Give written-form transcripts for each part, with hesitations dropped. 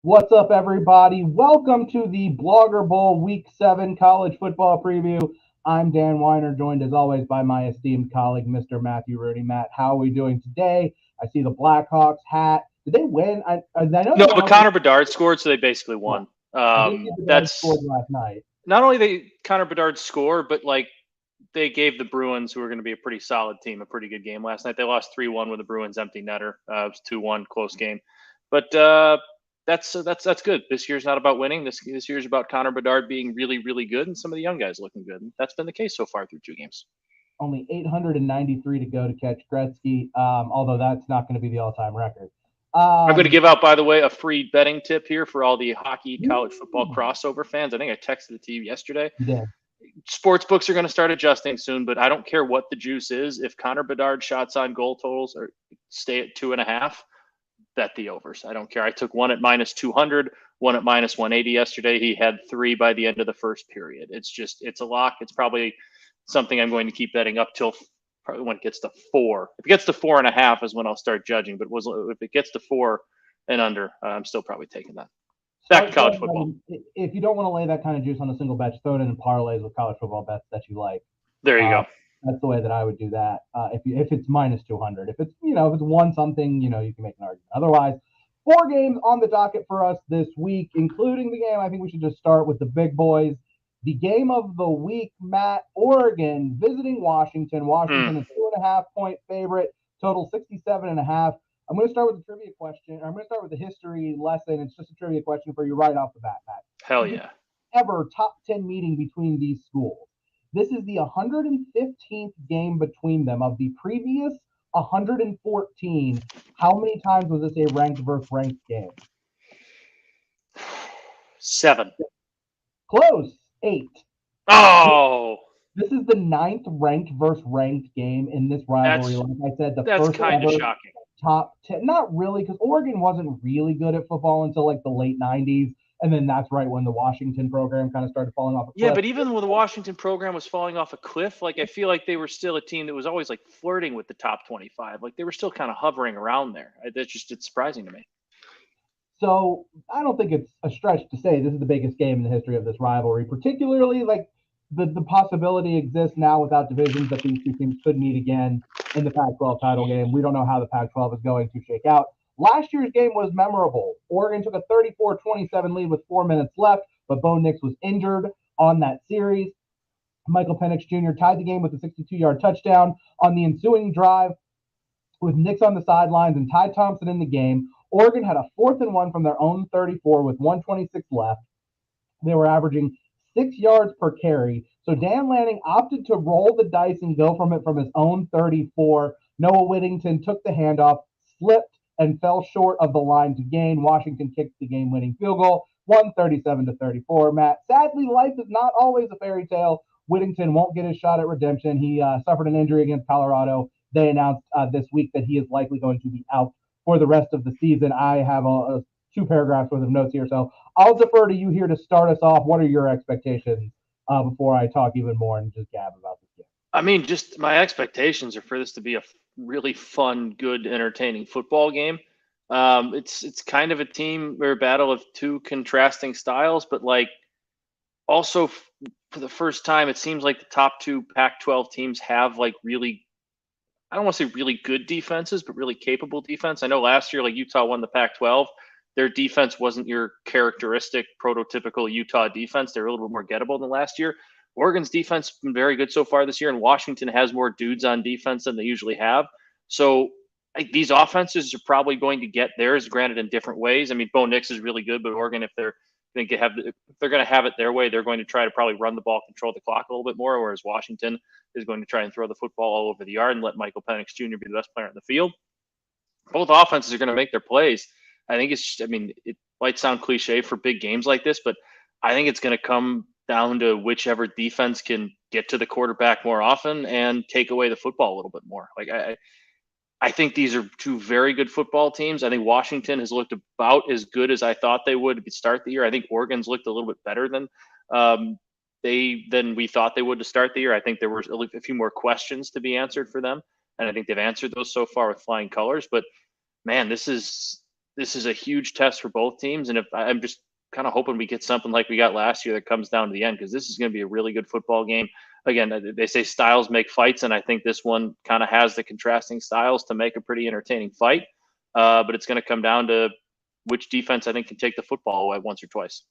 What's up, everybody? Welcome to the Blogger Bowl Week 7 college football preview. I'm Dan Weiner, joined as always by my esteemed colleague, Mr. Matthew Rudy. Matt, how are we doing today? I see the Blackhawks hat. Did they win? I know No, they but Connor Bedard scored, so they basically won. I didn't get the scored last night. Not only they Connor Bedard score, but they gave the Bruins, who are going to be a pretty solid team, a pretty good game last night. They lost 3-1 with the Bruins empty netter. It was 2-1, close game. But that's good. This year's not about winning. This year's about Connor Bedard being really, really good and some of the young guys looking good. And that's been the case so far through 2 games. Only 893 to go to catch Gretzky, although that's not going to be the all-time record. I'm going to give out, by the way, a free betting tip here for all the hockey, college football crossover fans. I think I texted it to you yesterday. Yeah. Sports books are going to start adjusting soon, but I don't care what the juice is. If Connor Bedard shots on goal totals or stay at 2.5, bet the overs. I don't care. I took one at minus 200, one at minus 180 yesterday. He had 3 by the end of the first period. It's a lock. It's probably something I'm going to keep betting up till probably when it gets to 4. If it gets to 4.5 is when I'll start judging. But if it gets to 4 and under, I'm still probably taking that. Back to college football. If you don't want to lay that kind of juice on a single bet, throw it in parlays with college football bets that you like. There you go. That's the way that I would do that. If it's minus 200, if it's one something, you can make an argument. Otherwise, 4 games on the docket for us this week, including the game. I think we should just start with the big boys. The game of the week, Matt, Oregon visiting Washington. Washington a 2.5 point favorite, total 67.5. I'm going to start with a trivia question. I'm going to start with a history lesson. It's just a trivia question for you right off the bat, Matt. Hell yeah. Ever top 10 meeting between these schools. This is the 115th game between them. Of the previous 114, how many times was this a ranked versus ranked game? 7. Close. 8. Oh. This is the 9th ranked versus ranked game in this rivalry. Like I said, that's kind of shocking. Top 10. Not really, because Oregon wasn't really good at football until like the late 90s. And then that's right when the Washington program kind of started falling off a cliff. Yeah, but even when the Washington program was falling off a cliff, I feel like they were still a team that was always flirting with the top 25. They were still kind of hovering around there. It's surprising to me. So I don't think it's a stretch to say this is the biggest game in the history of this rivalry, particularly the possibility exists now without divisions that these two teams could meet again in the Pac-12 title game. We don't know how the Pac-12 is going to shake out. Last year's game was memorable. Oregon took a 34-27 lead with 4 minutes left, but Bo Nix was injured on that series. Michael Penix Jr. tied the game with a 62-yard touchdown on the ensuing drive with Nix on the sidelines and Ty Thompson in the game. Oregon had a 4th and 1 from their own 34 with 1:26 left. They were averaging 6 yards per carry. So Dan Lanning opted to roll the dice and go from his own 34. Noah Whittington took the handoff, slipped, and fell short of the line to gain. Washington kicked the game-winning field goal, 137-34. Matt, sadly, life is not always a fairy tale. Whittington won't get his shot at redemption. He suffered an injury against Colorado. They announced this week that he is likely going to be out for the rest of the season. I have 2 paragraphs worth of notes here, so I'll defer to you here to start us off. What are your expectations before I talk even more and just gab about this game? I mean, just my expectations are for this to be a really fun, good, entertaining football game. It's kind of a team or a battle of 2 contrasting styles, but also for the first time, it seems like the top 2 Pac-12 teams have really, I don't want to say really good defenses, but really capable defense. I know last year, Utah won the Pac-12. Their defense wasn't your characteristic, prototypical Utah defense. They're a little bit more gettable than last year. Oregon's defense has been very good so far this year, and Washington has more dudes on defense than they usually have. So these offenses are probably going to get theirs, granted in different ways. I mean, Bo Nix is really good, but Oregon, if they're going to have it their way, they're going to try to probably run the ball, control the clock a little bit more, whereas Washington is going to try and throw the football all over the yard and let Michael Penix Jr. be the best player in the field. Both offenses are going to make their plays. I think it might sound cliche for big games like this, but I think it's going to come down to whichever defense can get to the quarterback more often and take away the football a little bit more. I think these are 2 very good football teams. I think Washington has looked about as good as I thought they would to start the year. I think Oregon's looked a little bit better than we thought they would to start the year. I think there were a few more questions to be answered for them, and I think they've answered those so far with flying colors. But man, this is this is a huge test for both teams. And if I'm just kind of hoping we get something like we got last year that comes down to the end, because this is going to be a really good football game. Again, they say styles make fights, and I think this one kind of has the contrasting styles to make a pretty entertaining fight. But it's going to come down to which defense I think can take the football away once or twice.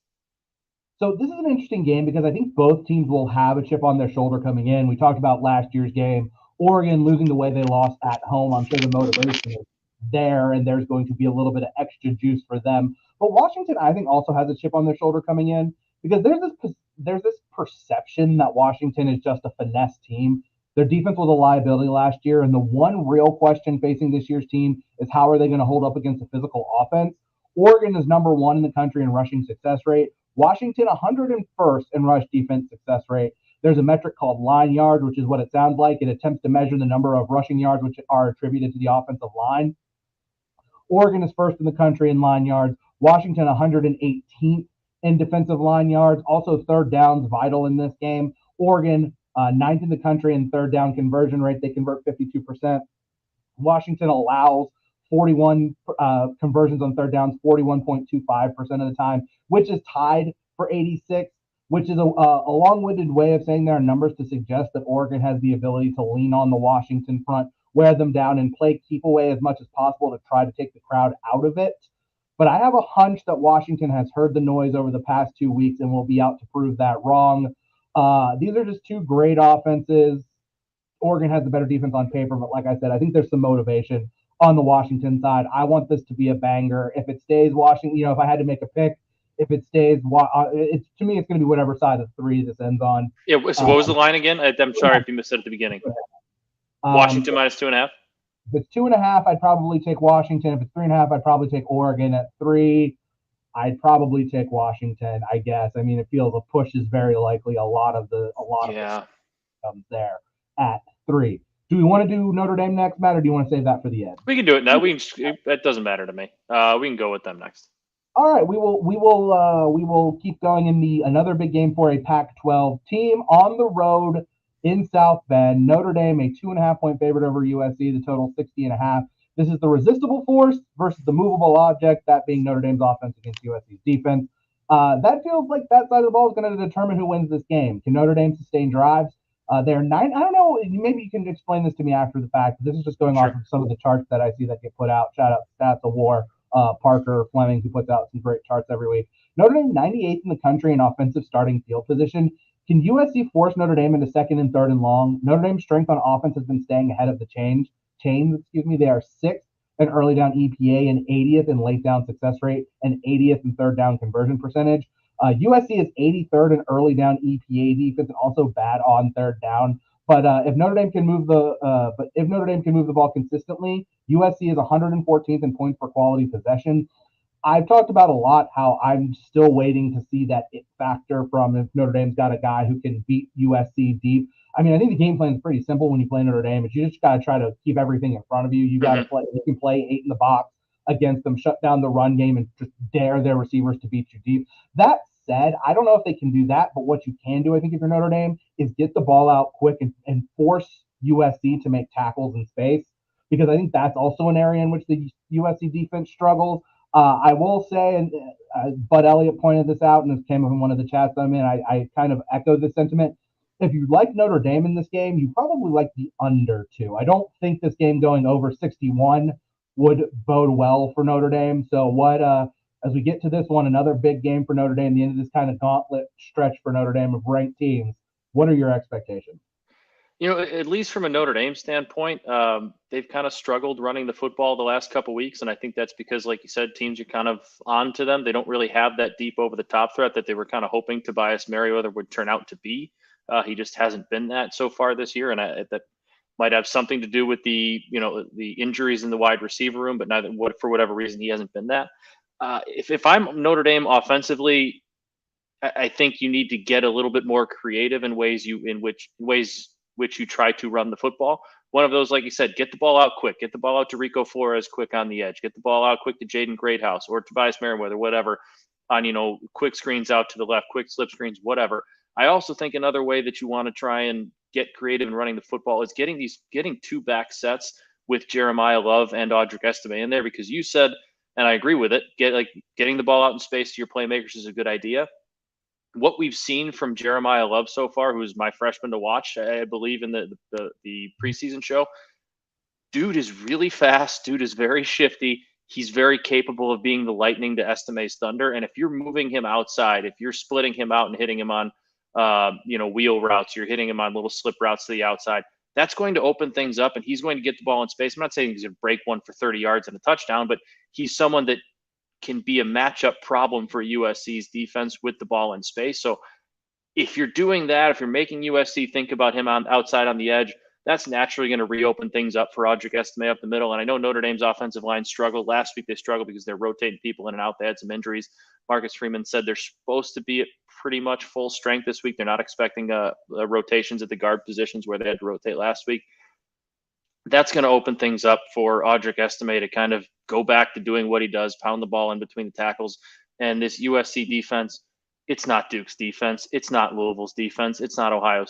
So this is an interesting game because I think both teams will have a chip on their shoulder coming in. We talked about last year's game, Oregon losing the way they lost at home. I'm sure the motivation is there, and there's going to be a little bit of extra juice for them. But Washington, I think, also has a chip on their shoulder coming in because there's this perception that Washington is just a finesse team. Their defense was a liability last year, and the one real question facing this year's team is how are they going to hold up against a physical offense? Oregon is number one in the country in rushing success rate. Washington 101st in rush defense success rate. There's a metric called line yards, which is what it sounds like. It attempts to measure the number of rushing yards which are attributed to the offensive line. Oregon is first in the country in line yards. Washington 118th in defensive line yards. Also third downs vital in this game. Oregon ninth in the country in third down conversion rate. They convert 52%. Washington allows 41 conversions on third downs, 41.25% of the time, which is tied for 86, which is a long-winded way of saying there are numbers to suggest that Oregon has the ability to lean on the Washington front, wear them down, and play keep away as much as possible to try to take the crowd out of it. But I have a hunch that Washington has heard the noise over the past 2 weeks and will be out to prove that wrong. These are just two great offenses. Oregon has the better defense on paper, but like I said, I think there's some motivation on the Washington side. I want this to be a banger. If it stays Washington, if I had to make a pick, if it stays, it's to me, it's going to be whatever side of three this ends on. Yeah. So what was the line again? I'm sorry if you missed it at the beginning. Washington minus 2.5. If it's 2.5, I'd probably take Washington. If it's 3.5, I'd probably take Oregon. At 3, I'd probably take Washington. I guess. I mean, it feels a push is very likely. A lot of the comes there at 3. Do we want to do Notre Dame next, Matt, or do you want to save that for the end? We can do it now. That doesn't matter to me. We can go with them next. All right, we will keep going in another big game for a Pac-12 team on the road in South Bend. Notre Dame, a 2.5-point favorite over USC. The total 60.5. This is the resistible force versus the movable object, that being Notre Dame's offense against USC's defense. That feels like that side of the ball is going to determine who wins this game. Can Notre Dame sustain drives? They're 9. I don't know. Maybe you can explain this to me after the fact. This is just going off of some of the charts that I see that get put out. Shout out to Stats of War, Parker Fleming, who puts out some great charts every week. Notre Dame 98th in the country in offensive starting field position. Can USC force Notre Dame into second and third and long? Notre Dame's strength on offense has been staying ahead of the chains. They are 6th in early down EPA and 80th in late down success rate and 80th in third down conversion percentage. USC is 83rd in early down EPA defense and also bad on third down. But if Notre Dame can move the ball consistently, USC is 114th in points per quality possession. I've talked about a lot how I'm still waiting to see that it factor from if Notre Dame's got a guy who can beat USC deep. I mean, I think the game plan is pretty simple when you play Notre Dame, but you just got to try to keep everything in front of you. You got to play. You can play 8 in the box against them, shut down the run game, and just dare their receivers to beat you deep. That said, I don't know if they can do that, but what you can do, I think, if you're Notre Dame, is get the ball out quick and force USC to make tackles in space, because I think that's also an area in which the USC defense struggles. I will say, and Bud Elliott pointed this out, and this came up in one of the chats I'm in, I kind of echo this sentiment. If you like Notre Dame in this game, you probably like the under 2. I don't think this game going over 61 would bode well for Notre Dame. So as we get to this one, another big game for Notre Dame, the end of this kind of gauntlet stretch for Notre Dame of ranked teams, what are your expectations? At least from a Notre Dame standpoint, they've kind of struggled running the football the last couple of weeks. And I think that's because, like you said, teams are kind of on to them. They don't really have that deep over-the-top threat that they were kind of hoping Tobias Merriweather would turn out to be. He just hasn't been that so far this year. And that might have something to do with the injuries in the wide receiver room, but for whatever reason, he hasn't been that. If I'm Notre Dame offensively, I think you need to get a little bit more creative in ways which you try to run the football. One of those, like you said, get the ball out quick. Get the ball out to Rico Flores quick on the edge. Get the ball out quick to Jaden Greathouse or Tobias Merriweather, whatever, on, quick screens out to the left, quick slip screens, whatever. I also think another way that you want to try and get creative in running the football is getting 2 back sets with Jeremiah Love and Audric Estime in there, because you said, and I agree with it. Getting the ball out in space to your playmakers is a good idea. What we've seen from Jeremiah Love so far, who's my freshman to watch, I believe in the preseason show, dude is really fast. Dude is very shifty. He's very capable of being the lightning to Estime's thunder. And if you're moving him outside, if you're splitting him out and hitting him on, wheel routes, you're hitting him on little slip routes to the outside, that's going to open things up, and he's going to get the ball in space. I'm not saying he's going to break one for 30 yards and a touchdown, but he's someone that can be a matchup problem for USC's defense with the ball in space. So if you're doing that, if you're making USC think about him outside on the edge, that's naturally going to reopen things up for Audric Estime up the middle. And I know Notre Dame's offensive line struggled. Last week they struggled because they're rotating people in and out. They had some injuries. Marcus Freeman said they're supposed to be at pretty much full strength this week. They're not expecting rotations at the guard positions where they had to rotate last week. That's going to open things up for Audric Estime to kind of go back to doing what he does, pound the ball in between the tackles. And this USC defense, it's not Duke's defense. It's not Louisville's defense. It's not Ohio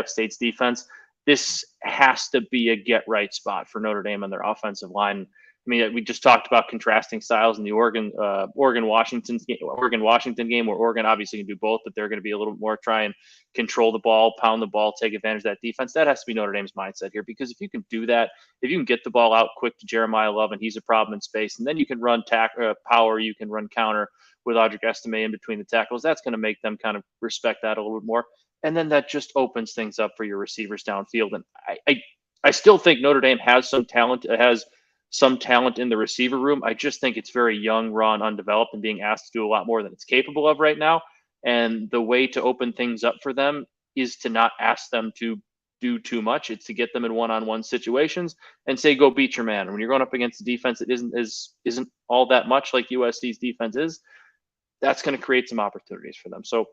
State's defense. This has to be a get-right spot for Notre Dame and their offensive line. I mean, we just talked about contrasting styles in the Oregon-Washington game, where Oregon obviously can do both, but they're going to be a little more try and control the ball, pound the ball, take advantage of that defense. That has to be Notre Dame's mindset here, because if you can do that, if you can get the ball out quick to Jeremiah Love and he's a problem in space, and then you can run power, you can run counter with Audric Estime in between the tackles, that's going to make them kind of respect that a little bit more. And then that just opens things up for your receivers downfield. And I still think Notre Dame has some talent. It has some talent in the receiver room. I just think it's very young, raw, and undeveloped, and being asked to do a lot more than it's capable of right now. And the way to open things up for them is to not ask them to do too much. It's to get them in one-on-one situations and say, go beat your man. And when you're going up against a defense that isn't all that much like USC's defense is, that's going to create some opportunities for them. So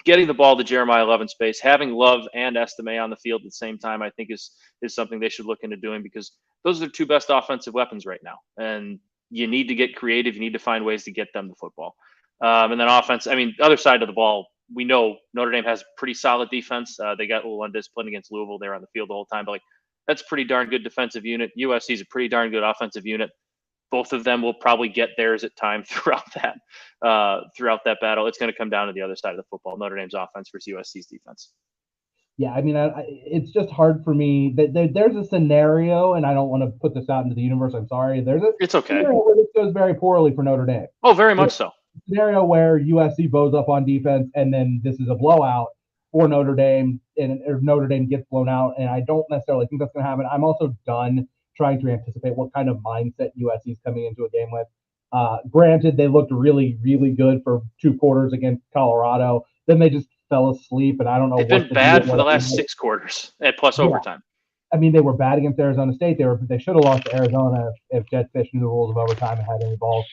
getting the ball to Jeremiah Love in space, having Love and Estime on the field at the same time, I think is something they should look into doing, because those are the two best offensive weapons right now. And you need to get creative. You need to find ways to get them the football. And then offense, I mean, the other side of the ball, we know Notre Dame has pretty solid defense. They got a little undisciplined against Louisville. They were on the field the whole time, but that's a pretty darn good defensive unit. USC is a pretty darn good offensive unit. Both of them will probably get theirs at time throughout that battle. It's going to come down to the other side of the football: Notre Dame's offense versus USC's defense. Yeah, I mean, it's just hard for me. There's a scenario, and I don't want to put this out into the universe. I'm sorry. It's okay. Scenario where this goes very poorly for Notre Dame. Oh, very much so. Scenario where USC bows up on defense, and then this is a blowout for Notre Dame, or Notre Dame gets blown out. And I don't necessarily think that's going to happen. I'm also done trying to anticipate what kind of mindset USC is coming into a game with. Granted, they looked really, really good for 2 quarters against Colorado. Then they just fell asleep, and I don't know. They've been bad for the last 6 quarters, plus overtime. I mean, they were bad against Arizona State. They should have lost to Arizona if Jet Fish knew the rules of overtime and had any balls.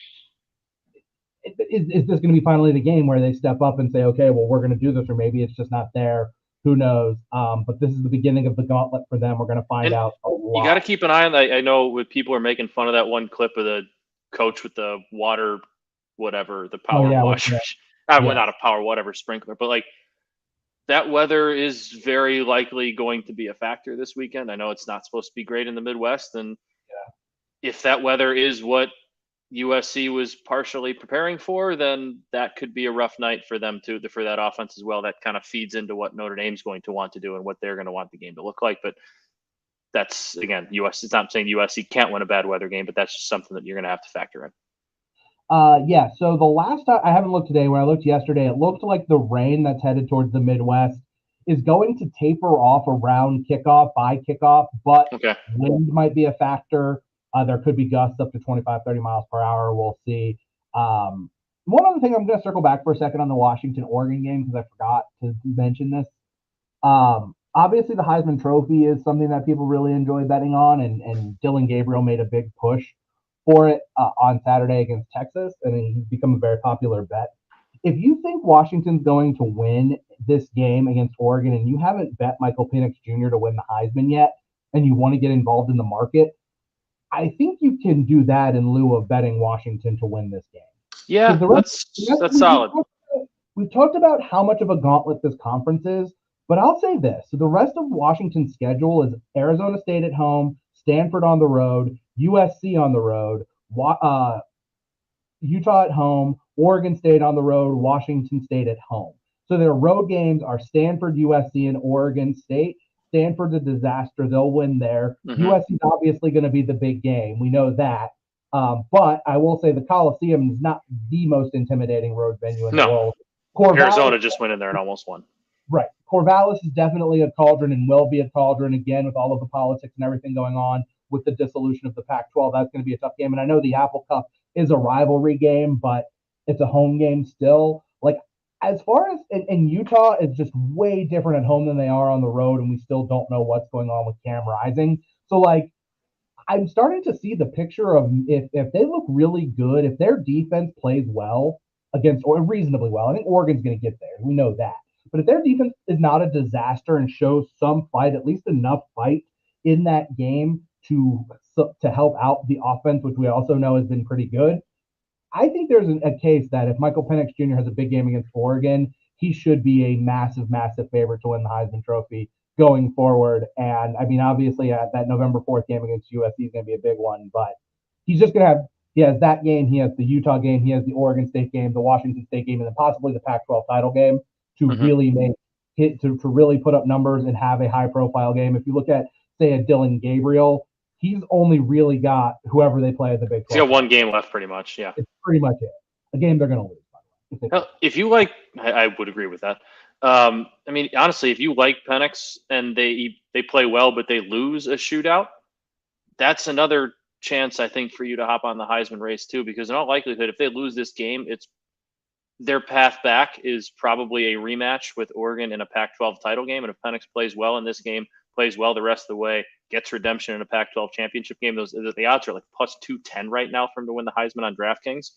Is this going to be finally the game where they step up and say, okay, well, we're going to do this, or maybe it's just not there? Who knows? But this is the beginning of the gauntlet for them. We're going to find out a lot. You got to keep an eye on that. I know when people are making fun of that one clip of the coach with the water, whatever, the power washer. Well, not a power whatever sprinkler, but that weather is very likely going to be a factor this weekend. I know it's not supposed to be great in the Midwest, and if that weather is what USC was partially preparing for, then that could be a rough night for them too, for that offense as well. That kind of feeds into what Notre Dame's going to want to do and what they're going to want the game to look like. But that's, again, USC. It's not saying USC can't win a bad weather game, but that's just something that you're going to have to factor in. So the last time, I haven't looked today, when I looked yesterday, it looked like the rain that's headed towards the Midwest is going to taper off around kickoff, but wind might be a factor. There could be gusts up to 25, 30 miles per hour. We'll see. One other thing, I'm going to circle back for a second on the Washington-Oregon game, because I forgot to mention this. Obviously, the Heisman Trophy is something that people really enjoy betting on, and Dylan Gabriel made a big push for it on Saturday against Texas, and he's become a very popular bet. If you think Washington's going to win this game against Oregon, and you haven't bet Michael Penix Jr. to win the Heisman yet, and you want to get involved in the market, I think you can do that in lieu of betting Washington to win this game. Yeah, that's solid. We've talked about how much of a gauntlet this conference is, but I'll say this. So the rest of Washington's schedule is Arizona State at home, Stanford on the road, USC on the road, Utah at home, Oregon State on the road, Washington State at home. So their road games are Stanford, USC, and Oregon State. Stanford's a disaster. They'll win there. USC is obviously going to be the big game. We know that. But I will say the Coliseum is not the most intimidating road venue in the world. Arizona just went in there and almost won. Right. Corvallis is definitely a cauldron and will be a cauldron again with all of the politics and everything going on with the dissolution of the Pac-12. That's going to be a tough game. And I know the Apple Cup is a rivalry game, but it's a home game still. Like, as far as in Utah, it's just way different at home than they are on the road, and we still don't know what's going on with Cam Rising. So, like, I'm starting to see the picture of if they look really good, if their defense plays well against, or reasonably well, I think Oregon's going to get there. We know that. But if their defense is not a disaster and shows some fight, at least enough fight in that game to help out the offense, which we also know has been pretty good, I think there's a case that if Michael Penix Jr. has a big game against Oregon, he should be a massive, massive favorite to win the Heisman Trophy going forward. And I mean, obviously, that November 4th game against USC is going to be a big one, but he's just going to have, he has that game, he has the Utah game, he has the Oregon State game, the Washington State game, and then possibly the Pac-12 title game to really to really put up numbers and have a high-profile game. If you look at, say, a Dylan Gabriel, he's only really got whoever they play at the Big 12. He's got one game left, pretty much. Yeah, it's pretty much it. A game they're going to lose. If you like, I would agree with that. I mean, honestly, if you like Penix and they play well, but they lose a shootout, that's another chance, I think, for you to hop on the Heisman race too. Because in all likelihood, if they lose this game, it's their path back is probably a rematch with Oregon in a Pac-12 title game. And if Penix plays well in this game, plays well the rest of the way, gets redemption in a Pac-12 championship game, the odds are like plus 210 right now for him to win the Heisman on DraftKings.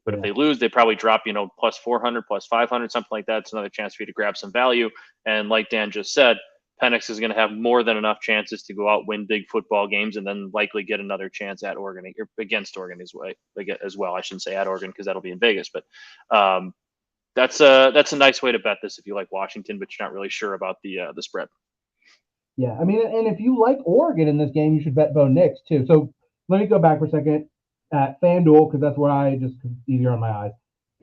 But if they lose, they probably drop, plus 400, plus 500, something like that. It's another chance for you to grab some value. And like Dan just said, Penix is going to have more than enough chances to go out, win big football games, and then likely get another chance at Oregon, or against Oregon as well. I shouldn't say at Oregon because that'll be in Vegas. But that's a nice way to bet this if you like Washington, but you're not really sure about the spread. Yeah, I mean, and if you like Oregon in this game, you should bet Bo Nix too. So let me go back for a second at FanDuel because that's where I just easier on my eyes.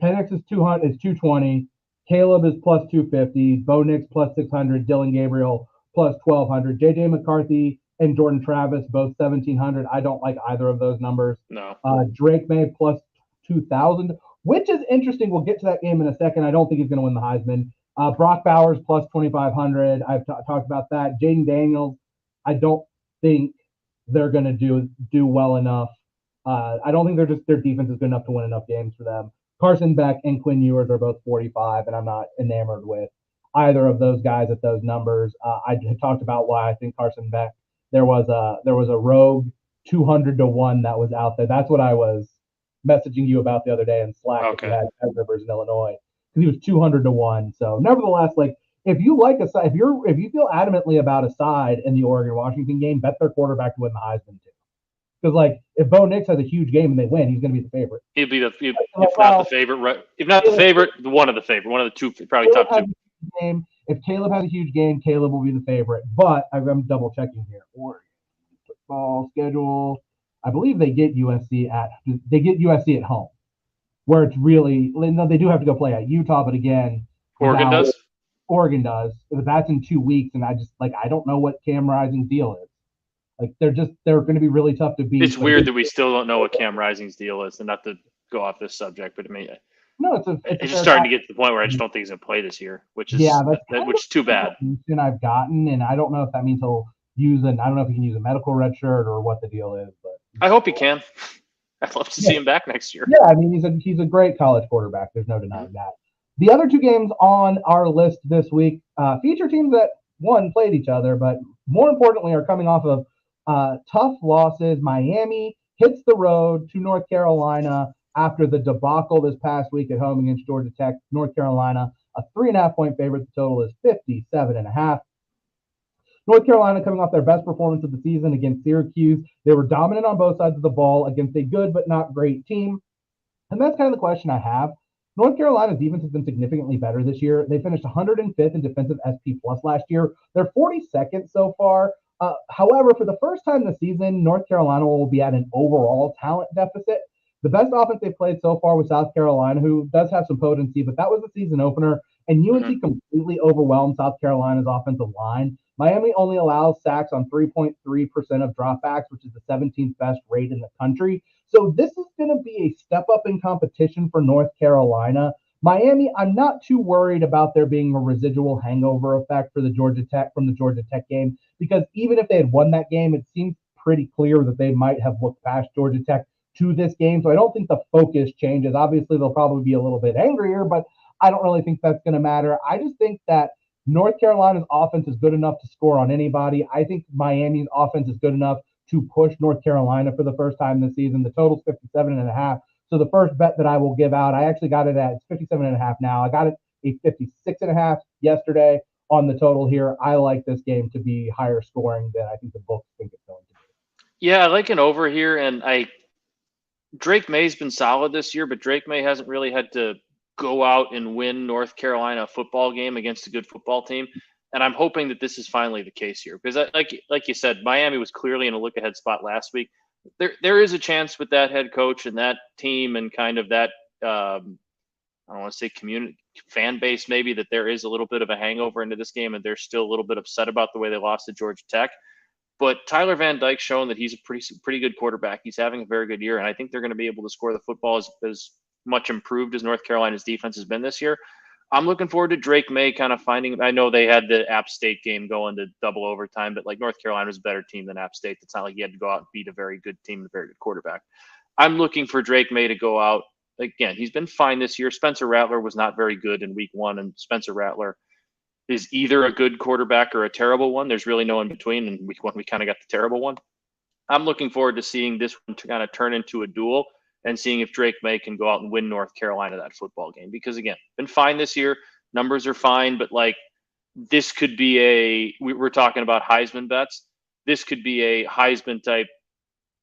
Penix is 220. Caleb is plus 250. Bo Nix plus 600. Dylan Gabriel plus 1200. JJ McCarthy and Jordan Travis both 1700. I don't like either of those numbers. No. Drake May plus 2000, which is interesting. We'll get to that game in a second. I don't think he's going to win the Heisman. Brock Bowers plus 2500. I've talked about that. Jaden Daniels, I don't think they're going to do well enough. I don't think their defense is good enough to win enough games for them. Carson Beck and Quinn Ewers are both 45, and I'm not enamored with either of those guys at those numbers. I talked about why I think Carson Beck. There was a rogue 200-1 that was out there. That's what I was messaging you about the other day in Slack. Okay. If you had Rivers in Illinois, because he was 200-1. So nevertheless, like if you like a side, if you feel adamantly about a side in the Oregon-Washington game, bet their quarterback to win the Heisman too. Because like if Bo Nix has a huge game and they win, he's going to be the favorite. He'd be if not the favorite, right? If not the favorite, one of the two, probably top two. If Caleb has a huge game, Caleb will be the favorite. But I'm double checking here. Oregon football schedule. I believe they get USC at home, where it's really no. They do have to go play at Utah, but again, Oregon does. Oregon does. That's in 2 weeks, and I don't know what Cam Rising's deal is. Like they're going to be really tough to beat. It's weird that we still don't know what Cam Rising's deal is, and not to go off this subject, but I mean, no, it's just starting to get to the point where I just don't think he's going to play this year, which is which is too bad. I've gotten, and I don't know if that means he'll use I don't know if he can use a medical red shirt or what the deal is, but I hope he can. I'd love to see him back next year. Yeah, I mean he's a great college quarterback. There's no denying that. The other two games on our list this week feature teams that played each other, but more importantly are coming off of tough losses. Miami hits the road to North Carolina after the debacle this past week at home against Georgia Tech. North Carolina, a 3.5-point favorite. The total is 57.5. North Carolina coming off their best performance of the season against Syracuse. They were dominant on both sides of the ball against a good but not great team. And that's kind of the question I have. North Carolina's defense has been significantly better this year. They finished 105th in defensive SP plus last year. They're 42nd so far However, for the first time this season, North Carolina will be at an overall talent deficit. The best offense they've played so far was South Carolina, who does have some potency, but that was the season opener. And Mhm. UNC completely overwhelmed South Carolina's offensive line. Miami only allows sacks on 3.3% of dropbacks, which is the 17th best rate in the country. So this is going to be a step up in competition for North Carolina. Miami, I'm not too worried about there being a residual hangover effect for the Georgia Tech from the Georgia Tech game, because even if they had won that game, it seems pretty clear that they might have looked past Georgia Tech to this game. So I don't think the focus changes. Obviously, they'll probably be a little bit angrier, but I don't really think that's going to matter. I just think that North Carolina's offense is good enough to score on anybody. I think Miami's offense is good enough to push North Carolina for the first time this season. The total's 57.5. So the first bet that I will give out, I actually got it at it's 57.5 now. I got it a 56.5 yesterday on the total here. I like this game to be higher scoring than I think the books think it's going to be. Yeah, I like an over here, and Drake May's been solid this year, but Drake May hasn't really had to go out and win North Carolina a football game against a good football team. And I'm hoping that this is finally the case here, because like you said, Miami was clearly in a look ahead spot last week. There is a chance with that head coach and that team and kind of that I don't want to say community fan base maybe, that there is a little bit of a hangover into this game, and they're still a little bit upset about the way they lost to Georgia Tech. But Tyler Van Dyke's shown that he's a pretty good quarterback. He's having a very good year, and I think they're going to be able to score the football as much improved as North Carolina's defense has been this year. I'm looking forward to Drake May kind of finding. I know they had the App State game going to double overtime, but like North Carolina was a better team than App State. It's not like he had to go out and beat a very good team and a very good quarterback. I'm looking for Drake May to go out. Again, he's been fine this year. Spencer Rattler was not very good in week one, and Spencer Rattler is either a good quarterback or a terrible one. There's really no in between. And week one, we kind of got the terrible one. I'm looking forward to seeing this one to kind of turn into a duel and seeing if Drake May can go out and win North Carolina that football game. Because again, been fine this year. Numbers are fine, but like this could be we're talking about Heisman bets. This could be a Heisman type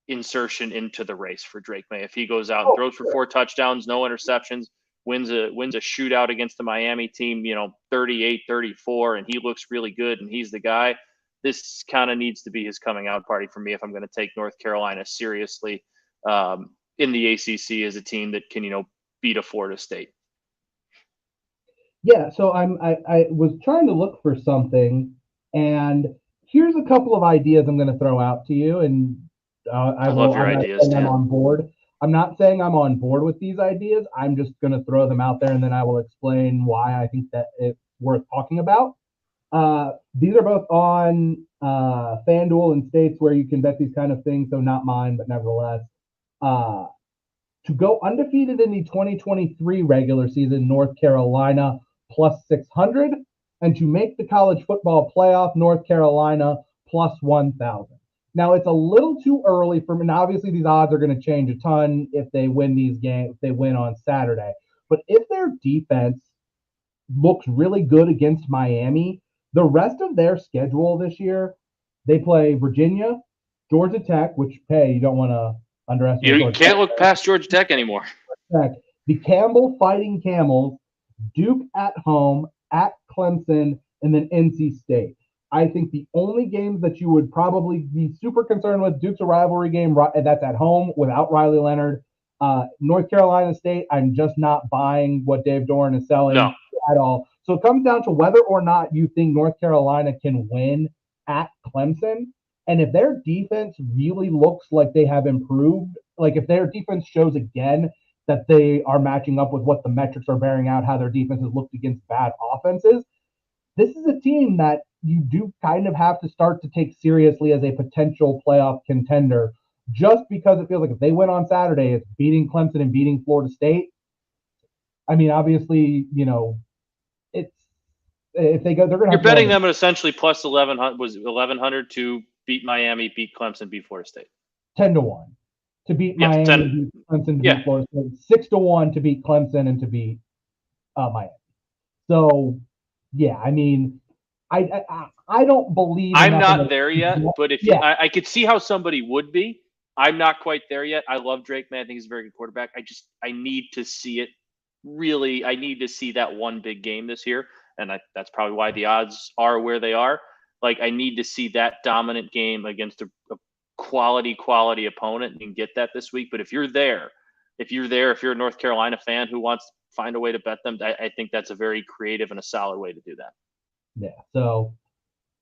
insertion into the race for Drake May. If he goes out and throws for 4 touchdowns, no interceptions, wins a shootout against the Miami team, 38-34, and he looks really good and he's the guy. This kind of needs to be his coming out party for me if I'm going to take North Carolina seriously in the ACC as a team that can, beat a Florida State. Yeah, so I was trying to look for something, and here's a couple of ideas I'm going to throw out to you, and I love your ideas, Dan. I'm on board. I'm not saying I'm on board with these ideas. I'm just going to throw them out there, and then I will explain why I think that it's worth talking about. These are both on FanDuel and states where you can bet these kind of things, so not mine, but nevertheless. To go undefeated in the 2023 regular season, North Carolina plus 600, and to make the college football playoff, North Carolina plus 1,000. Now, it's a little too early for me. Now, obviously, these odds are going to change a ton if they win these games, if they win on Saturday. But if their defense looks really good against Miami, the rest of their schedule this year, they play Virginia, Georgia Tech, which, hey, you don't want to underestimate. You can't look past Georgia Tech anymore. The Campbell Fighting Camels, Duke at home, at Clemson, and then NC State. I think the only games that you would probably be super concerned with, Duke's a rivalry game, that's at home without Riley Leonard. North Carolina State, I'm just not buying what Dave Doran is selling at all. So it comes down to whether or not you think North Carolina can win at Clemson. And if their defense really looks like they have improved, like if their defense shows again that they are matching up with what the metrics are bearing out, how their defense has looked against bad offenses, this is a team that you do kind of have to start to take seriously as a potential playoff contender, just because it feels like if they win on Saturday, it's beating Clemson and beating Florida State. I mean, obviously, it's if they go, they're going to. You're betting them at essentially plus 1,100 to beat Miami, beat Clemson, beat Florida State. 10-1 to beat Miami, beat Clemson, to beat Florida State. 6-1 to beat Clemson and to beat Miami. So, yeah, I mean, I don't believe. I'm not there yet, but if I could see how somebody would be. I'm not quite there yet. I love Drake May. I think he's a very good quarterback. I need to see it. Really, I need to see that one big game this year, and that's probably why the odds are where they are. Like, I need to see that dominant game against a quality opponent, and you can get that this week. But if you're a North Carolina fan who wants to find a way to bet them, I think that's a very creative and a solid way to do that. Yeah. So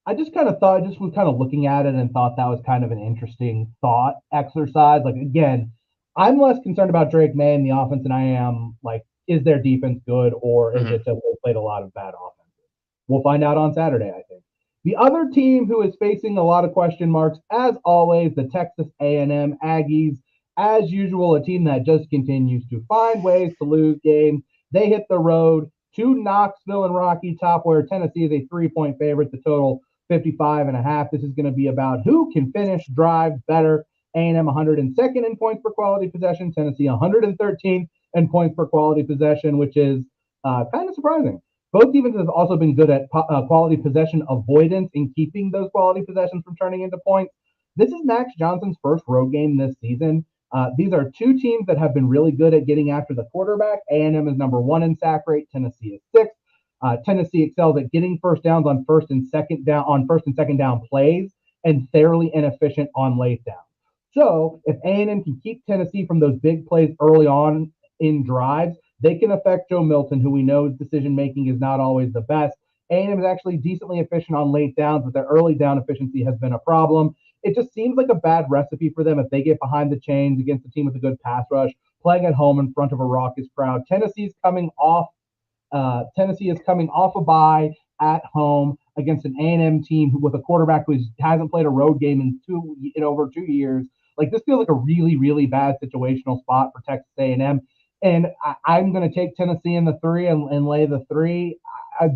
I just kind of thought, just was kind of looking at it and thought that was kind of an interesting thought exercise. Like, again, I'm less concerned about Drake May and the offense than I am, like, is their defense good or is it just they played a lot of bad offenses? We'll find out on Saturday, I think. The other team who is facing a lot of question marks, as always, the Texas A&M Aggies. As usual, a team that just continues to find ways to lose games. They hit the road to Knoxville and Rocky Top, where Tennessee is a 3-point favorite. The total 55.5. This is going to be about who can finish drives better. A&M 102nd in points per quality possession. Tennessee 113th in points per quality possession, which is kind of surprising. Both defenses have also been good at quality possession avoidance in keeping those quality possessions from turning into points. This is Max Johnson's first road game this season. These are two teams that have been really good at getting after the quarterback. A&M is number 1 in sack rate. Tennessee is 6th. Tennessee excels at getting first downs on first and second down plays, and fairly inefficient on late downs. So if A&M can keep Tennessee from those big plays early on in drives, they can affect Joe Milton, who we know decision making is not always the best. A&M is actually decently efficient on late downs, but their early down efficiency has been a problem. It just seems like a bad recipe for them if they get behind the chains against a team with a good pass rush, playing at home in front of a raucous crowd. Tennessee is coming off a bye at home against an A&M team with a quarterback who hasn't played a road game in over 2 years. Like, this feels like a really, really bad situational spot for Texas A&M. And I'm going to take Tennessee in the 3 and lay the 3.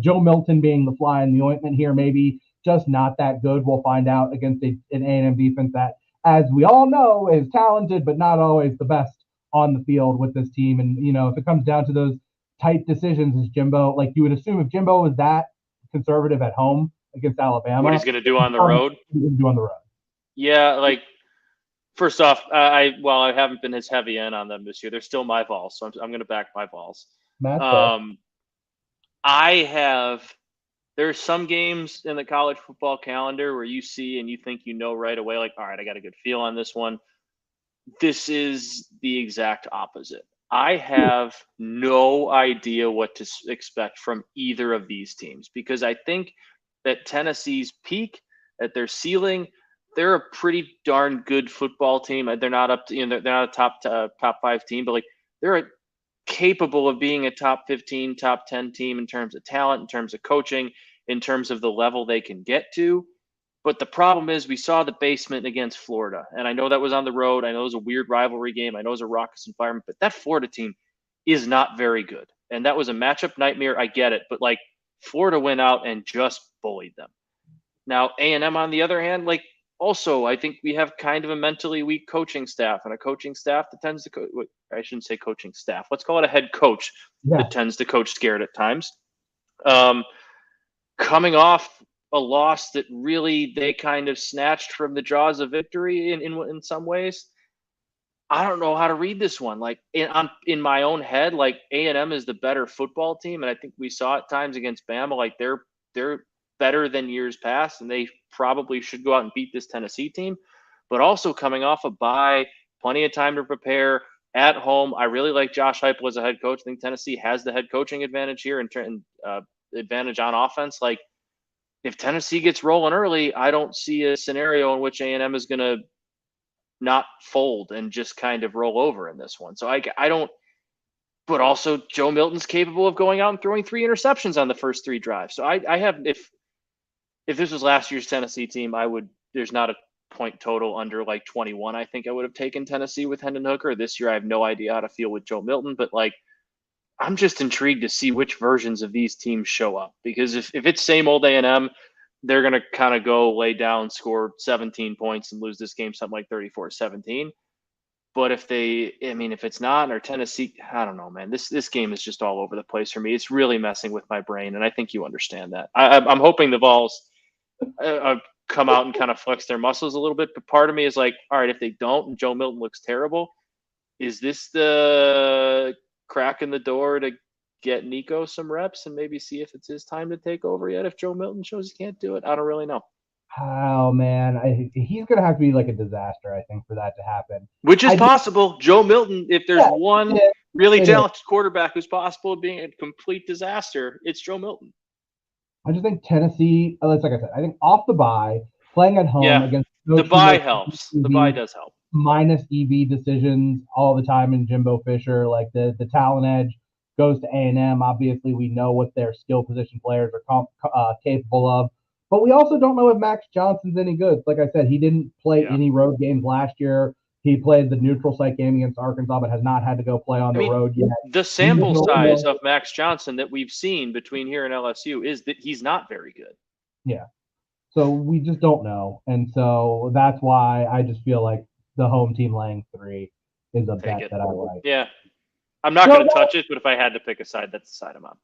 Joe Milton being the fly in the ointment here, maybe just not that good. We'll find out against an A&M defense that, as we all know, is talented, but not always the best on the field with this team. And, if it comes down to those tight decisions, is Jimbo, like you would assume if Jimbo was that conservative at home against Alabama, what he's going to do on the road? Yeah, like, first off, I haven't been as heavy in on them this year. They're still my Vols, so I'm going to back my Vols. There's some games in the college football calendar where you see and you think right away, like, all right, I got a good feel on this one. This is the exact opposite. I have no idea what to expect from either of these teams, because I think that Tennessee's peak, at their ceiling, they're a pretty darn good football team. They're not up to, they're not a top 5 team, but like, they're capable of being a top 15, top 10 team in terms of talent, in terms of coaching, in terms of the level they can get to. But the problem is, we saw the basement against Florida, and I know that was on the road. I know it was a weird rivalry game. I know it was a raucous environment, but that Florida team is not very good. And that was a matchup nightmare. I get it, but like, Florida went out and just bullied them. Now, A&M, on the other hand, like, also, I think we have kind of a mentally weak coaching staff, and a coaching staff that tends to I shouldn't say coaching staff. Let's call it a head coach that tends to coach scared at times. Coming off a loss that really they kind of snatched from the jaws of victory in some ways. I don't know how to read this one. Like, in my own head, like, A&M is the better football team, and I think we saw at times against Bama, like, they're better than years past, and they probably should go out and beat this Tennessee team. But also coming off a bye, plenty of time to prepare at home. I really like Josh Heupel as a head coach. I think Tennessee has the head coaching advantage here and advantage on offense. Like, if Tennessee gets rolling early, I don't see a scenario in which A&M is going to not fold and just kind of roll over in this one. So I don't. But also, Joe Milton's capable of going out and throwing 3 interceptions on the first 3 drives. So I have, if this was last year's Tennessee team, there's not a point total under like 21. I think I would have taken Tennessee with Hendon Hooker. This year, I have no idea how to feel with Joe Milton, but like, I'm just intrigued to see which versions of these teams show up, because if it's same old A&M, they're going to kind of go lay down, score 17 points and lose this game something like 34-17. But if it's not, or Tennessee, I don't know, man. This game is just all over the place for me. It's really messing with my brain, and I think you understand that. I'm hoping the Vols come out and kind of flex their muscles a little bit. But part of me is like, all right, if they don't and Joe Milton looks terrible, is this the crack in the door to get Nico some reps and maybe see if it's his time to take over yet if Joe Milton shows he can't do it? I don't really know. Oh man, he's gonna have to be like a disaster, I think, for that to happen. Which is I do, possible. Joe Milton, if there's yeah, one it, really it is. talented quarterback who's possible of being a complete disaster, it's Joe Milton. I just think Tennessee, it's like I said, I think off the bye, playing at home Yeah, against a the coach who bye makes helps. The bye EV does help. minus EV decisions all the time in Jimbo Fisher, like the talent edge goes to A&M. Obviously, we know what their skill position players are capable of, but we also don't know if Max Johnson's any good. Like I said, he didn't play Yeah. any road games last year. He played the neutral site game against Arkansas, but has not had to go play on I the mean, road yet. the We just sample don't size know. of Max Johnson that we've seen between here and LSU is that he's not very good. Yeah. So we just don't know. And so that's why I just feel like the home team laying 3 is a Take bet it. that I like. Yeah. I'm not So going to touch it, but if I had to pick a side, that's the side I'm on.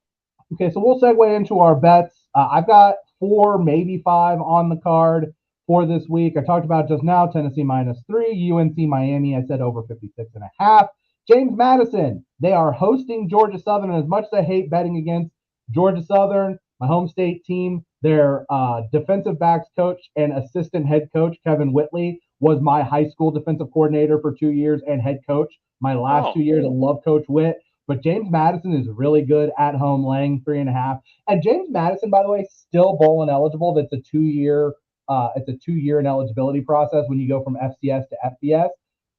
okay, so we'll segue into our bets. I've got 4, maybe 5 on the card for this week. I talked about just now Tennessee -3, UNC Miami. I said over 56.5. James Madison, they are hosting Georgia Southern. And as much as I hate betting against Georgia Southern, my home state team, their defensive backs coach and assistant head coach, Kevin Whitley, was my high school defensive coordinator for 2 years and head coach my last Oh, 2 years. I love Coach Witt. But James Madison is really good at home, laying 3.5. And James Madison, by the way, still bowl ineligible. That's a 2 year. It's a 2 year ineligibility process when you go from FCS to FBS.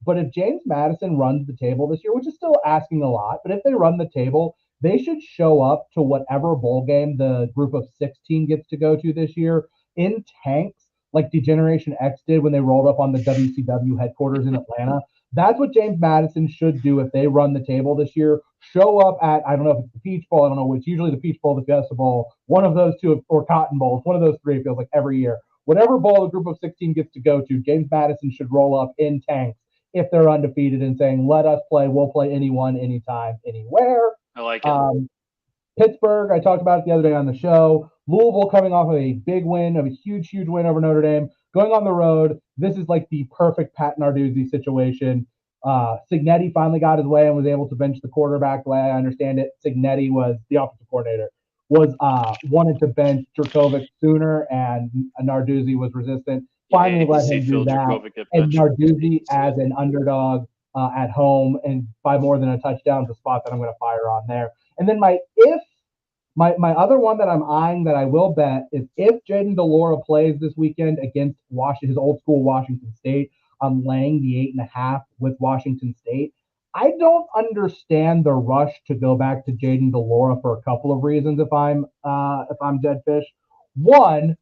But if James Madison runs the table this year, which is still asking a lot, but if they run the table, they should show up to whatever bowl game the group of 16 gets to go to this year in tanks, like Degeneration X did when they rolled up on the WCW headquarters in Atlanta. That's what James Madison should do if they run the table this year. Show up at, I don't know if it's the Peach Bowl, I don't know which, usually the Peach Bowl, the Fiesta Bowl, one of those two, or Cotton Bowl. One of those three, it feels like every year. Whatever bowl the group of 16 gets to go to, James Madison should roll up in tanks if they're undefeated and saying, let us play, we'll play anyone, anytime, anywhere. I like it. Um, Pittsburgh, I talked about it the other day on the show. Louisville coming off of a big win, of a huge, huge win over Notre Dame, going on the road. This is like the perfect Pat Narduzzi situation. Signetti finally got his way and was able to bench the quarterback. The way I understand it, Signetti was the offensive coordinator, was wanted to bench Jurkovec sooner, and Narduzzi was resistant. Yeah, I Finally hate to let see him do Phil that. Dracovic get And benched. I hate Narduzzi to see as it. an underdog at home and by more than a touchdown is a spot that I'm going to fire on there. And then my other one that I'm eyeing that I will bet is if Jaden Delora plays this weekend against his old school Washington State, I'm laying the 8.5 with Washington State. I don't understand the rush to go back to Jaden Delora for a couple of reasons. If I'm dead fish, one,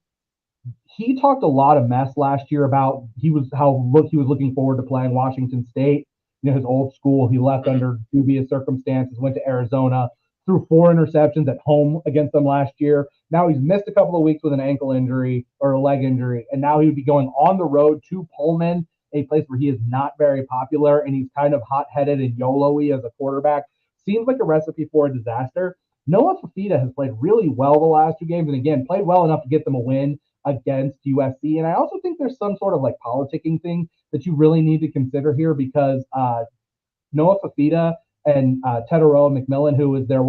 he talked a lot of mess last year about he was looking forward to playing Washington State, his old school. He left Mhm. under dubious circumstances, went to Arizona, threw 4 interceptions at home against them last year. Now he's missed a couple of weeks with an ankle injury or a leg injury, and now he would be going on the road to Pullman, a place where he is not very popular, and he's kind of hot-headed and YOLO-y as a quarterback. Seems like a recipe for a disaster. Noah Fafita has played really well the last 2 games, and again, played well enough to get them a win against USC. And I also think there's some sort of like politicking thing that you really need to consider here because Noah Fafita and Tedoroa McMillan, who is their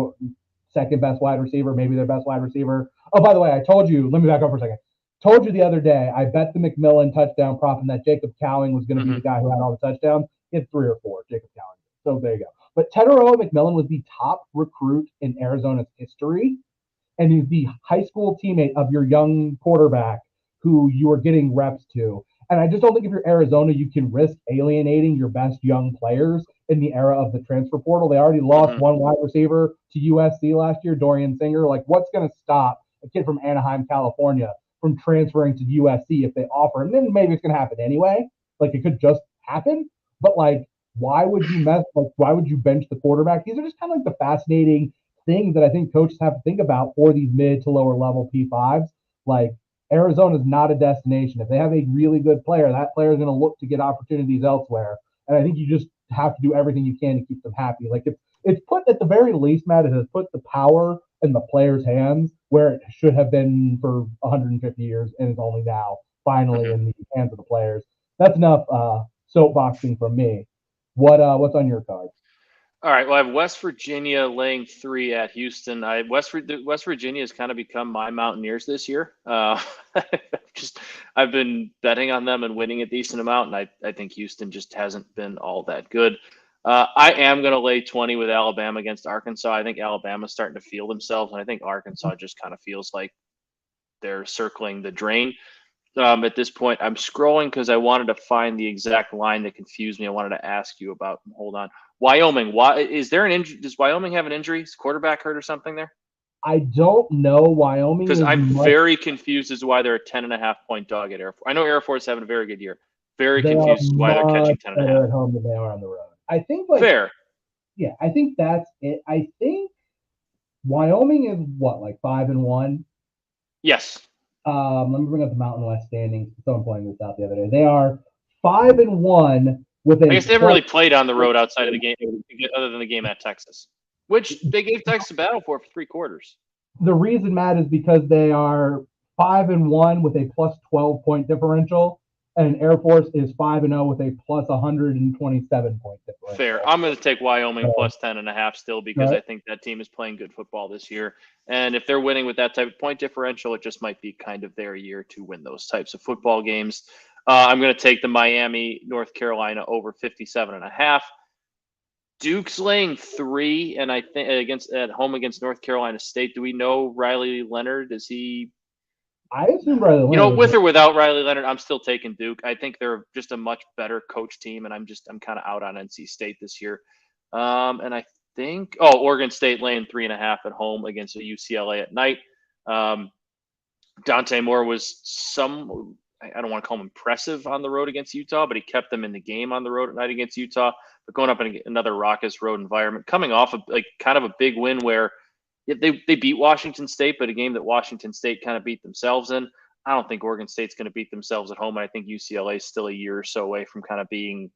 second best wide receiver, maybe their best wide receiver. Oh, by the way, I told you, let me back up for a second. Told you the other day, I bet the McMillan touchdown prop and that Jacob Cowing was going to be the Mhm. guy who had all the touchdowns. He had 3 or 4, Jacob Cowing. So there you go. But Tedoroa McMillan was the top recruit in Arizona's history, and he's the high school teammate of your young quarterback who you are getting reps to. And I just don't think if you're Arizona, you can risk alienating your best young players in the era of the transfer portal. They already lost Mhm. one wide receiver to USC last year, Dorian Singer. Like, what's going to stop a kid from Anaheim, California, from transferring to USC if they offer him? Then maybe it's going to happen anyway. Like, it could just happen. But, like, why would you bench the quarterback? These are just kind of like the fascinating things that I think coaches have to think about for these mid to lower level P5s. Like Arizona is not a destination. If they have a really good player, that player is going to look to get opportunities elsewhere. And I think you just have to do everything you can to keep them happy. Like it's put at the very least, Matt, it has put the power in the players' hands where it should have been for 150 years and is only now finally Mhm. in the hands of the players. That's enough soapboxing from me. What's on your card? All right. Well, I have West Virginia laying 3 at Houston. West Virginia has kind of become my Mountaineers this year. I've been betting on them and winning a decent amount, and I think Houston just hasn't been all that good. I am going to lay 20 with Alabama against Arkansas. I think Alabama's starting to feel themselves, and I think Arkansas just kind of feels like they're circling the drain. At this point, I'm scrolling because I wanted to find the exact line that confused me. I wanted to ask you about. Hold on, Wyoming. Why is there an injury? Does Wyoming have an injury? Is quarterback hurt or something there? I don't know. Wyoming Because is I'm much, very confused as to why they're a 10.5 point dog at Air Force. I know Air Force having a very good year. Very they are confused as to why they're much catching 10.5. better at home than they are on the road. I think Fair. yeah, I think that's it. I think Wyoming is what, like 5-1? Yes. Let me bring up the Mountain West standings. Someone pointed this out the other day. They are 5-1 with a. I guess they haven't really played on the road outside of the game, other than the game at Texas, which they gave Texas a battle for 3 quarters. The reason, Matt, is because they are 5-1 with a plus 12-point differential, and Air Force is 5-0 with a plus 127-point differential. Fair. I'm going to take Wyoming plus 10.5 still because I think that team is playing good football this year. And if they're winning with that type of point differential, it just might be kind of their year to win those types of football games. I'm going to take the Miami, North Carolina over 57.5. Duke's laying 3, and I think at home against North Carolina State. Do we know Riley Leonard? Is he? I assume Riley Leonard. With or without Riley Leonard, I'm still taking Duke. I think they're just a much better coach team, and I'm kind of out on NC State this year. And I think Oregon State laying 3.5 at home against UCLA at night. Dante Moore was I don't want to call him impressive on the road against Utah, but he kept them in the game on the road at night against Utah. But going up in another raucous road environment, coming off of kind of a big win where they beat Washington State, but a game that Washington State kind of beat themselves in. I don't think Oregon State's going to beat themselves at home. And I think UCLA is still a year or so away from kind of being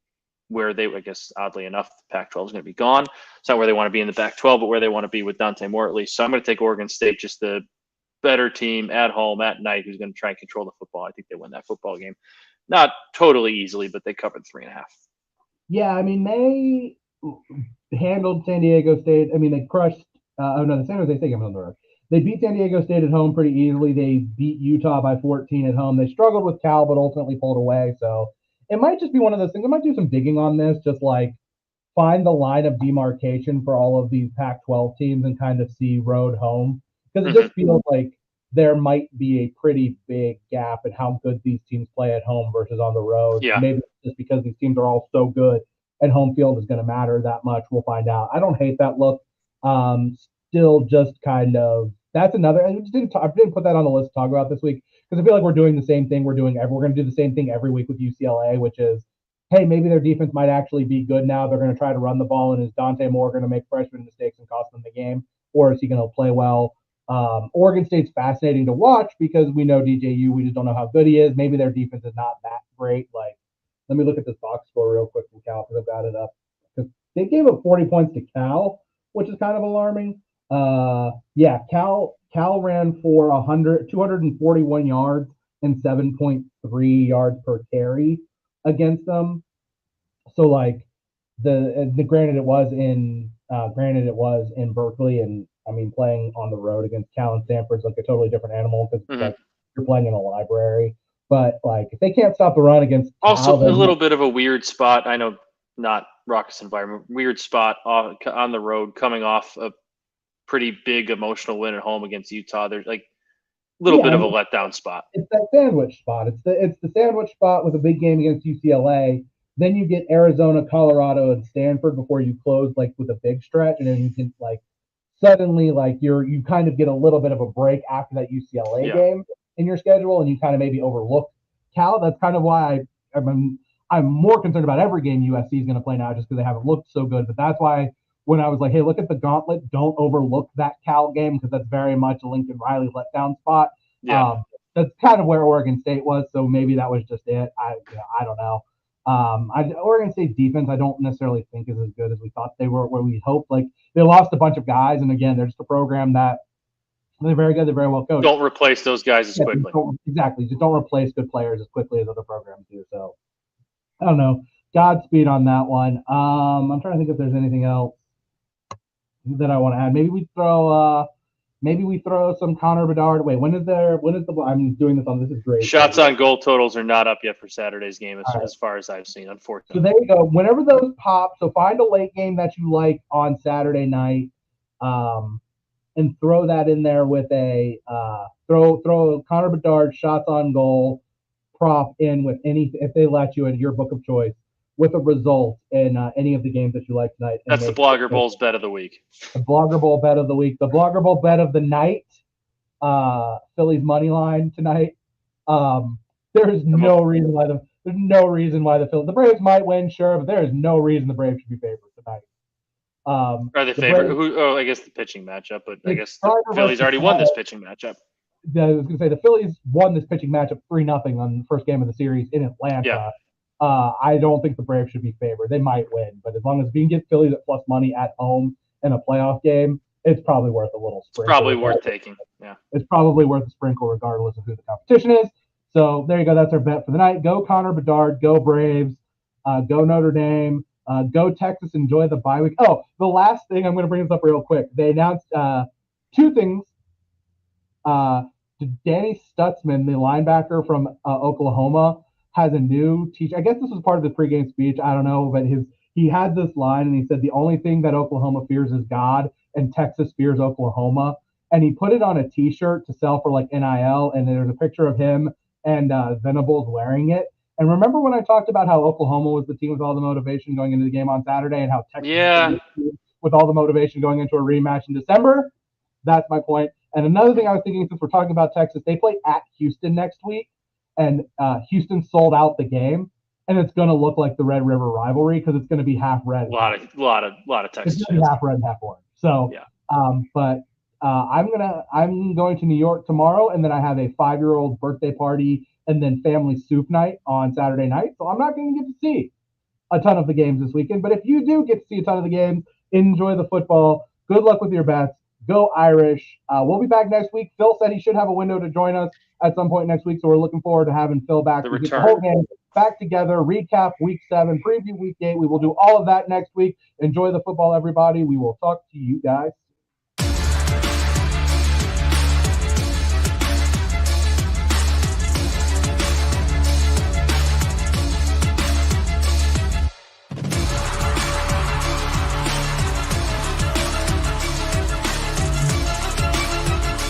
where I guess, oddly enough, the Pac-12 is going to be gone. It's not where they want to be in the Pac-12, but where they want to be with Dante Moore at least. So I'm going to take Oregon State, just the better team at home at night who's going to try and control the football. I think they win that football game. Not totally easily, but they covered 3.5. Yeah, I mean, they handled San Diego State. I mean, they crushed the San Jose State game on the road. They beat San Diego State at home pretty easily. They beat Utah by 14 at home. They struggled with Cal, but ultimately pulled away. So it might just be one of those things. I might do some digging on this, just like find the line of demarcation for all of these Pac-12 teams and kind of see road home. Because it just feels like there might be a pretty big gap in how good these teams play at home versus on the road. Yeah. Maybe just because these teams are all so good and home field is going to matter that much. We'll find out. I don't hate that look. Still just kind of, that's another, I didn't put that on the list to talk about this week because I feel like we're doing the same thing we're going to do the same thing every week with UCLA, which is, hey, maybe their defense might actually be good now. They're going to try to run the ball, and is Dante Moore going to make freshman mistakes and cost them the game, or is he going to play well? Oregon State's fascinating to watch because we know DJU. We just don't know how good he is. Maybe their defense is not that great. Like, let me look at this box score real quick from Cal because I've got it up. Because they gave up 40 points to Cal, which is kind of alarming. Cal ran for 241 yards and 7.3 yards per carry against them. So like the granted it was in Berkeley, and I mean playing on the road against Cal and Stanford's like a totally different animal because like you're playing in a library. But like if they can't stop the run against also Cal, a little bit of a weird spot. I know not raucous environment, weird spot on the road coming off a pretty big emotional win at home against Utah. There's like a little bit of a letdown spot. It's that sandwich spot. It's the sandwich spot with a big game against UCLA. Then you get Arizona, Colorado, and Stanford before you close like with a big stretch, and then you can like suddenly like you kind of get a little bit of a break after that UCLA game in your schedule, and you kind of maybe overlook Cal. That's kind of why I'm more concerned about every game USC is going to play now, just because they haven't looked so good. But that's why when I was like, hey, look at the gauntlet, don't overlook that Cal game because that's very much a Lincoln Riley letdown spot. Yeah. That's kind of where Oregon State was, so maybe that was just it. I don't know. Oregon State's defense, I don't necessarily think is as good as we thought they were, where we hoped. Like they lost a bunch of guys, and again, they're just a program that they're very good, they're very well coached. Don't replace those guys as quickly. Just don't replace good players as quickly as other programs do. So I don't know. Godspeed on that one. I'm trying to think if there's anything else. that I want to add. Maybe we throw some Connor Bedard. Wait, when is the? I'm doing this on. This is great. Shots on goal totals are not up yet for Saturday's game, as far as I've seen, unfortunately. So there you go. Whenever those pop, so find a late game that you like on Saturday night, and throw that in there with a throw Connor Bedard shots on goal prop in with any if they let you in your book of choice with a result in any of the games that you like tonight. That's the Blogger Bowl's bet of the week. The Blogger Bowl bet of the week. The Blogger Bowl bet of the night. Phillies money line tonight. There's no reason why the Braves might win, sure, but there is no reason the Braves should be favored tonight. Are they favored? I guess the pitching matchup, but I guess the Phillies already won this pitching matchup. I was going to say the Phillies won this pitching matchup 3-0 on the first game of the series in Atlanta. Yeah. I don't think the Braves should be favored. They might win, but as long as we can get Phillies at plus money at home in a playoff game, it's probably worth a little sprinkle. It's probably worth taking. Yeah. It's probably worth a sprinkle regardless of who the competition is. So there you go. That's our bet for the night. Go Connor Bedard. Go Braves. Go Notre Dame. Go Texas. Enjoy the bye week. Oh, the last thing, I'm going to bring this up real quick. They announced two things. Danny Stutzman, the linebacker from Oklahoma, has a new teacher. I guess this was part of his pregame speech. I don't know, but he had this line, and he said the only thing that Oklahoma fears is God, and Texas fears Oklahoma. And he put it on a T-shirt to sell for like NIL, and there's a picture of him and Venables wearing it. And remember when I talked about how Oklahoma was the team with all the motivation going into the game on Saturday, and how Texas was the team with all the motivation going into a rematch in December? That's my point. And another thing I was thinking, since we're talking about Texas, they play at Houston next week, and Houston sold out the game, and it's going to look like the Red River rivalry because it's going to be half red. A lot of Texas. It's going to be half red and half orange. So, yeah. I'm going to New York tomorrow, and then I have a 5-year-old birthday party and then family soup night on Saturday night. So I'm not going to get to see a ton of the games this weekend. But if you do get to see a ton of the games, enjoy the football. Good luck with your bets. Go Irish. We'll be back next week. Phil said he should have a window to join us at some point next week, so we're looking forward to having Phil back. The return. The whole game back together, recap Week 7, preview Week 8. We will do all of that next week. Enjoy the football, everybody. We will talk to you guys